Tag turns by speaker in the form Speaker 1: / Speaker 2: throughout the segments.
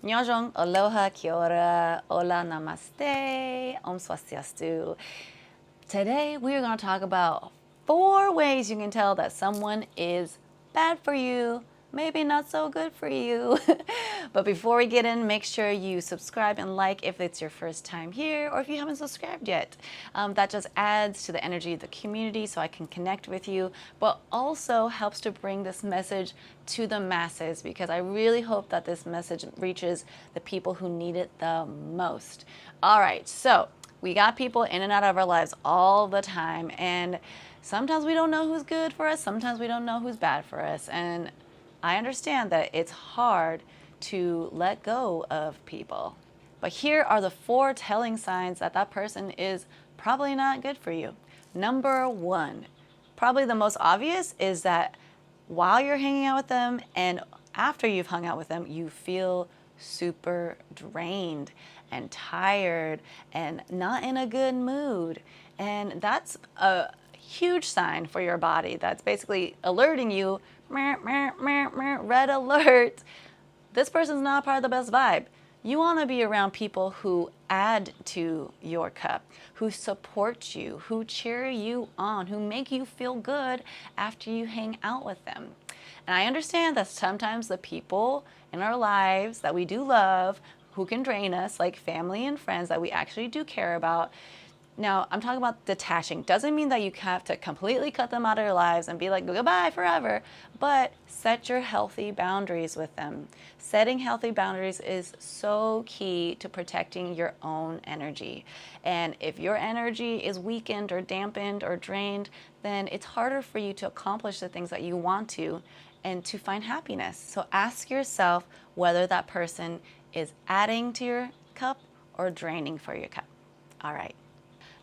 Speaker 1: Nyajong, aloha, kia ora, hola, namaste, om swastiastu. Today we are going to talk about 4 ways you can tell that someone is bad for you, maybe not so good for you. But before we get in, make sure you subscribe and like if it's your first time here or if you haven't subscribed yet. That just adds to the energy of the community so I can connect with you, but also helps to bring this message to the masses because I really hope that this message reaches the people who need it the most. All right, so we got people in and out of our lives all the time, and sometimes we don't know who's good for us, sometimes we don't know who's bad for us, and I understand that it's hard to let go of people. But here are the 4 telling signs that that person is probably not good for you. Number 1, probably the most obvious, is that while you're hanging out with them and after you've hung out with them, you feel super drained and tired and not in a good mood. And that's a huge sign for your body that's basically alerting you, red alert. This person's not part of the best vibe. You want to be around people who add to your cup, who support you, who cheer you on, who make you feel good after you hang out with them. And I understand that sometimes the people in our lives that we do love, who can drain us, like family and friends that we actually do care about. Now, I'm talking about detaching. Doesn't mean that you have to completely cut them out of your lives and be like, goodbye forever, but set your healthy boundaries with them. Setting healthy boundaries is so key to protecting your own energy. And if your energy is weakened or dampened or drained, then it's harder for you to accomplish the things that you want to and to find happiness. So ask yourself whether that person is adding to your cup or draining for your cup. All right.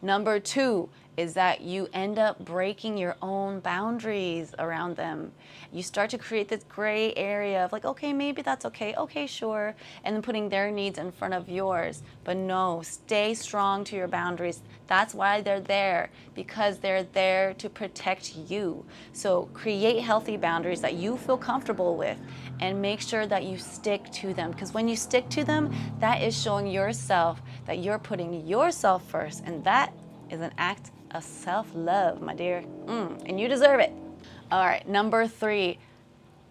Speaker 1: Number 2 is that you end up breaking your own boundaries around them. You start to create this gray area of like, okay, maybe that's okay, okay, sure, and then putting their needs in front of yours. But no, stay strong to your boundaries. That's why they're there, because they're there to protect you. So create healthy boundaries that you feel comfortable with and make sure that you stick to them, because when you stick to them, that is showing yourself that you're putting yourself first, and that is an act of self-love, my dear, and you deserve it. All right, number 3,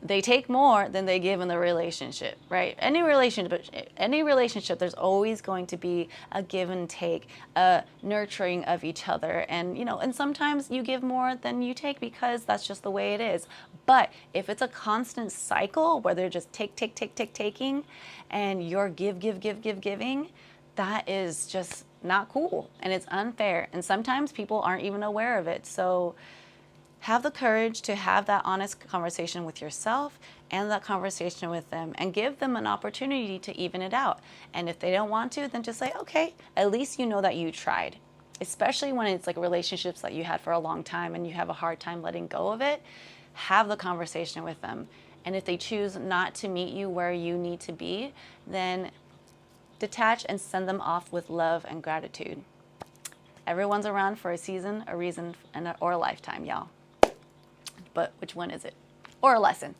Speaker 1: they take more than they give in the relationship, right? Any relationship, there's always going to be a give and take, a nurturing of each other. And, and sometimes you give more than you take because that's just the way it is. But if it's a constant cycle where they're just taking, and you're giving, that is just not cool and it's unfair. And sometimes people aren't even aware of it. So have the courage to have that honest conversation with yourself and that conversation with them, and give them an opportunity to even it out. And if they don't want to, then just say, okay, at least you know that you tried. Especially when it's like relationships that you had for a long time and you have a hard time letting go of it, have the conversation with them. And if they choose not to meet you where you need to be, then detach and send them off with love and gratitude. Everyone's around for a season, a reason, or a lifetime, y'all. But which one is it? Or a lesson.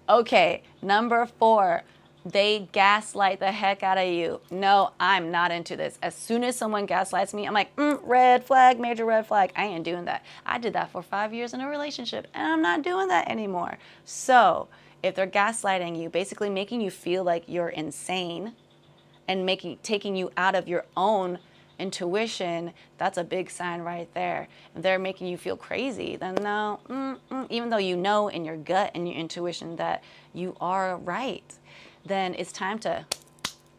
Speaker 1: Okay, number 4, they gaslight the heck out of you. No, I'm not into this. As soon as someone gaslights me, I'm like, red flag, major red flag. I ain't doing that. I did that for 5 years in a relationship, and I'm not doing that anymore. So if they're gaslighting you, basically making you feel like you're insane and taking you out of your own intuition, that's a big sign right there. If they're making you feel crazy, then no, even though you know in your gut and your intuition that you are right, then it's time to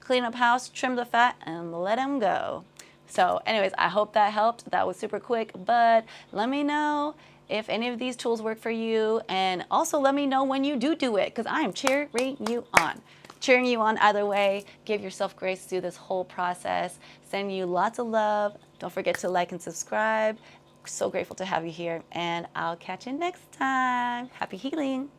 Speaker 1: clean up house, trim the fat, and let them go. So anyways, I hope that helped. That was super quick, but let me know if any of these tools work for you, and also let me know when you do it, because I am cheering you on. Cheering you on either way. Give yourself grace through this whole process. Sending you lots of love. Don't forget to like and subscribe. So grateful to have you here, and I'll catch you next time. Happy healing.